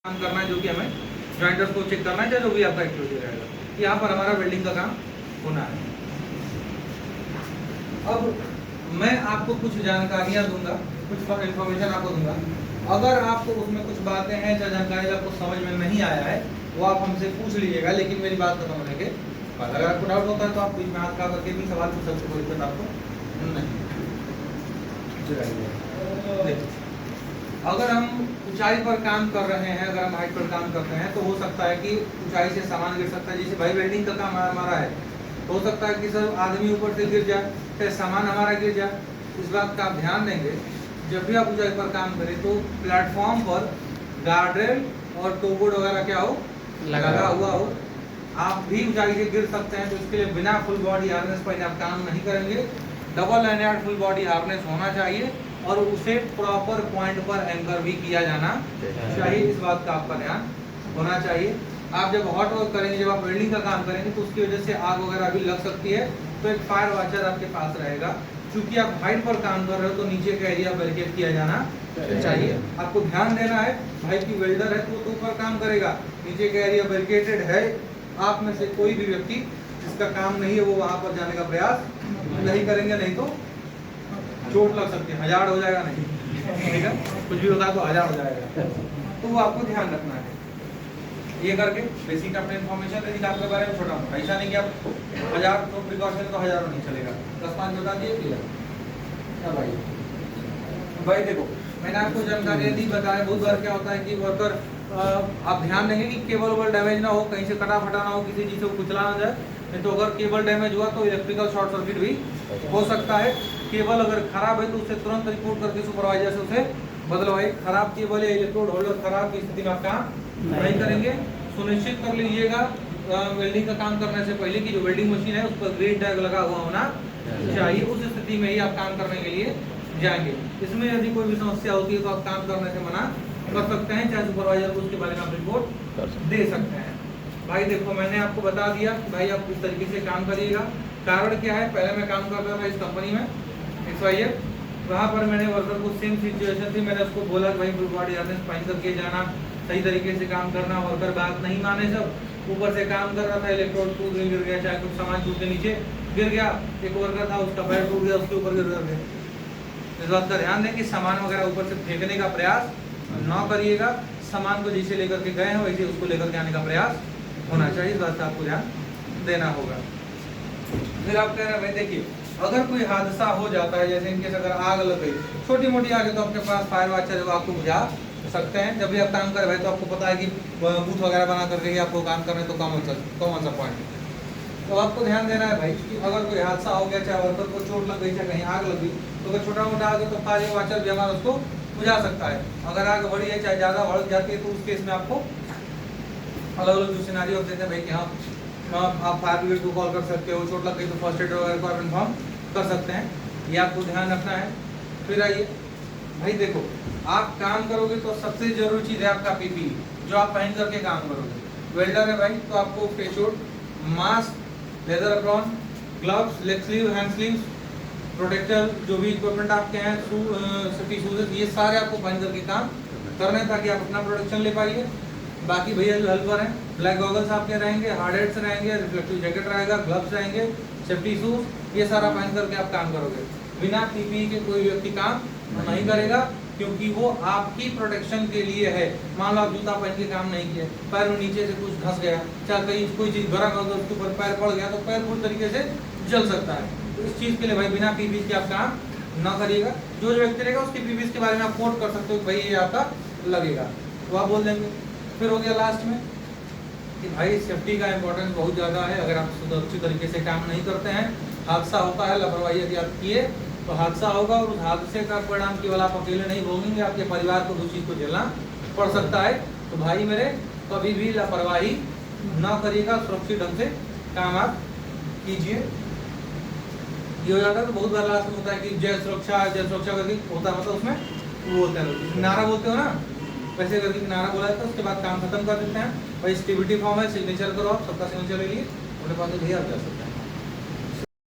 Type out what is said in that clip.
काम करना है, जो कि हमें ज्वाइंटर्स को चेक करना है, जो भी आपका एक्टिविटी रहेगा। यहाँ पर हमारा वेल्डिंग का काम होना है। अब मैं आपको कुछ जानकारियाँ दूंगा, कुछ इन्फॉर्मेशन आपको दूंगा। अगर आपको उसमें कुछ बातें हैं या जानकारी आपको समझ में नहीं आया है, वो आप हमसे पूछ लीजिएगा, लेकिन मेरी बात खत्म होने के बाद अगर आपको डाउट होता है तो आप बीच में हाथ खड़ा करके भी सवाल पूछ सकते, कोई दिक्कत आपको नहीं। अगर हम ऊंचाई पर काम कर रहे हैं, अगर हम हाइट पर काम करते हैं, तो हो सकता है कि ऊंचाई से सामान गिर सकता है। जैसे भाई वेल्डिंग का काम हमारा है, हो सकता है कि सर आदमी ऊपर से गिर जाए, चाहे सामान हमारा गिर जाए। इस बात का आप ध्यान देंगे, जब भी आप ऊंचाई पर काम करें तो प्लेटफॉर्म पर गार्डरेल और टोबोर्ड वगैरह क्या हो, लगा हुआ हो। आप भी ऊंचाई से गिर सकते हैं, तो इसके लिए बिना फुल बॉडी हार्नेस पहने आप काम नहीं करेंगे। Double lanyard full body harness होना चाहिए और उसे प्रॉपर पॉइंट पर एंकर भी किया जाना चाहिए। इस बात का आपका ध्यान होना चाहिए। आप जब हॉट वर्क करेंगे, जब आप वेल्डिंग का काम करेंगे, तो उसकी वजह से आग वगैरह भी लग सकती है, तो एक फायर वॉचर आपके पास रहेगा। क्योंकि आप हाइट पर काम कर रहे हो, तो नीचे का एरिया बैरिकेड किया जाना चाहिए। आपको ध्यान देना है, भाई की वेल्डर है तो वो ऊपर काम करेगा, नीचे का एरिया बैरिकेडेड है। आप में से कोई भी व्यक्ति जिसका काम नहीं है, वो वहां पर जाने का प्रयास नहीं करेंगे, नहीं तो चोट लग सकती है, हजार हो जाएगा नहीं, ठीक है, कुछ भी होता है तो हजार हो जाएगा। तो वो आपको ध्यान रखना है। ये करके बेसिक अपने इन्फॉर्मेशन दे दी आपके बारे में, छोटा मोटा, ऐसा नहीं कि आप हजार तो प्रिकॉशन तो हजारों नहीं चलेगा, 10-5 बता दिए क्लियर। क्या भाई देखो, मैंने आपको जानकारी दी, बताया बहुत बार क्या होता है कि वर्कर आप ध्यान देंगे कि केबल वोबल डैमेज ना हो, कहीं से कटा फटा ना हो, किसी चीज़ से कुचला ना जाए। नहीं तो अगर केबल डैमेज हुआ तो इलेक्ट्रिकल शॉर्ट सर्किट भी हो सकता है। केबल अगर खराब है तो उसे तुरंत रिपोर्ट करके सुपरवाइजर से उसे बदलवाइए। खराब केबल या इलेक्ट्रोड होल्डर खराब की स्थिति में आप काम नहीं करेंगे। सुनिश्चित कर लीजिएगा वेल्डिंग का काम करने से पहले कि जो वेल्डिंग मशीन है उस पर ग्रीन टैग लगा हुआ होना चाहिए। उस स्थिति में ही आप काम करने के लिए जाएंगे। इसमें यदि कोई भी समस्या होती है तो आप काम करने से मना कर सकते हैं, चाहे सुपरवाइजर को उसके बारे में आप रिपोर्ट दे सकते हैं। भाई देखो, मैंने आपको बता दिया कि भाई आप किस तरीके से काम करिएगा। कारण क्या है, पहले मैं काम करता था इस कंपनी में XYZ, वहाँ पर मैंने वर्कर को सेम सिचुएशन थी, मैंने उसको बोला कि भाई फुल बॉडी हार्नेस पहन करके जाना, सही तरीके से काम करना। वर्कर बात नहीं माने, सब ऊपर से काम कर रहा था, इलेक्ट्रोड टूट गिर गया, चाहे कुछ सामान टूट के नीचे गिर गया। एक वर्कर था, उसका पैर टूट गया, उसके ऊपर गिर गया। इस बात का ध्यान दें कि सामान वगैरह ऊपर से फेंकने का प्रयास न करिएगा। सामान को जैसे लेकर के गए हैं वैसे उसको लेकर के आने का प्रयास होना चाहिए। इस बात का आपको ध्यान देना होगा। फिर आप कह रहे हैं भाई देखिए, अगर कोई हादसा हो जाता है, जैसे इनकेस अगर आग लग गई, छोटी मोटी आग है, तो आपके पास फायर वॉचर है, वो आपको बुझा सकते हैं। जब भी आप काम करें भाई, तो आपको पता है कि बूथ वगैरह बना करके आपको काम करना है, तो कॉमन सा पॉइंट। तो आपको ध्यान देना है भाई कि अगर कोई हादसा हो गया, चाहे वर्कर को चोट लग गई, चाहे कहीं आग लग गई, तो अगर छोटा मोटा आग है तो फायर वॉचर भी हमारा उसको बुझा सकता है। अगर आग बढ़ी है, चाहे ज़्यादा बढ़ जाती है, तो उस केस में आपको अलग अलग जो सिनारियो होते हैं भाई कि हाँ आप फायर ब्रिगेड को कॉल कर सकते हो, चोट लग गई तो फर्स्ट एड वगैरह को आप इन्फॉर्म कर सकते हैं। ये आपको ध्यान रखना है। फिर आइए भाई देखो, आप काम करोगे तो सबसे जरूरी चीज़ है आपका PPE, जो आप पहन करके काम करोगे। वेल्डर है भाई, तो आपको face suit, mask, leather apron, gloves, leg sleeve, hand sleeves, protector, जो भी इक्विपमेंट आपके हैं, सेफ्टी शूज, ये सारे आपको पहन करके काम करने हैं, ताकि आप अपना प्रोटेक्शन ले पाइए। बाकी भैया जो हेल्पर हैं, ब्लैक गॉगल्स आपके रहेंगे, हार्ड हेड्स रहेंगे, रिफ्लेक्टिव जैकेट रहेगा, ग्लव्स रहेंगे, सेफ्टी शूज, ये सारा पहन करके आप काम करोगे। बिना PPE के कोई व्यक्ति काम नहीं करेगा, क्योंकि वो आपकी प्रोटेक्शन के लिए है। मान लो आप जूता पहन के काम नहीं किए, पैर में नीचे से कुछ धंस गया, चाहे कहीं कोई चीज़ गर्म हो गया, उसके ऊपर पैर पड़ गया, तो पैर पूरी तरीके से जल सकता है। तो इस चीज़ के लिए भाई बिना PPE के आप काम ना करिएगा। जो व्यक्ति रहेगा उसके PPE के बारे में आप कोट कर सकते हो, भाई ये आपका लगेगा, तो आप बोल देंगे। फिर हो गया लास्ट में कि भाई सेफ्टी का इम्पोर्टेंस बहुत ज़्यादा है। अगर आप सुरक्षित तरीके से काम नहीं करते हैं, हादसा होता है, लापरवाही यदि आप किए तो हादसा होगा, और उस हादसे का परिणाम केवल आप अकेले नहीं भोगेंगे, आपके परिवार को उस चीज़ को झेलना पड़ सकता है। तो भाई मेरे, कभी भी लापरवाही ना करिएगा, सुरक्षित ढंग से काम आप कीजिए। ये हो जाता है तो बहुत बार लास्ट में होता है कि जय सुरक्षा करके होता है, मतलब उसमें वो होता है नारा बोलते हो ना, वैसे करके नारा बोला जाता है, उसके बाद काम खत्म कर देते हैं। भाई स्टेबिलिटी फॉर्म है, सिग्नेचर करो, आप सबका सिग्नेचर ले लिए, अपने पास भैया आप जा सकते हैं।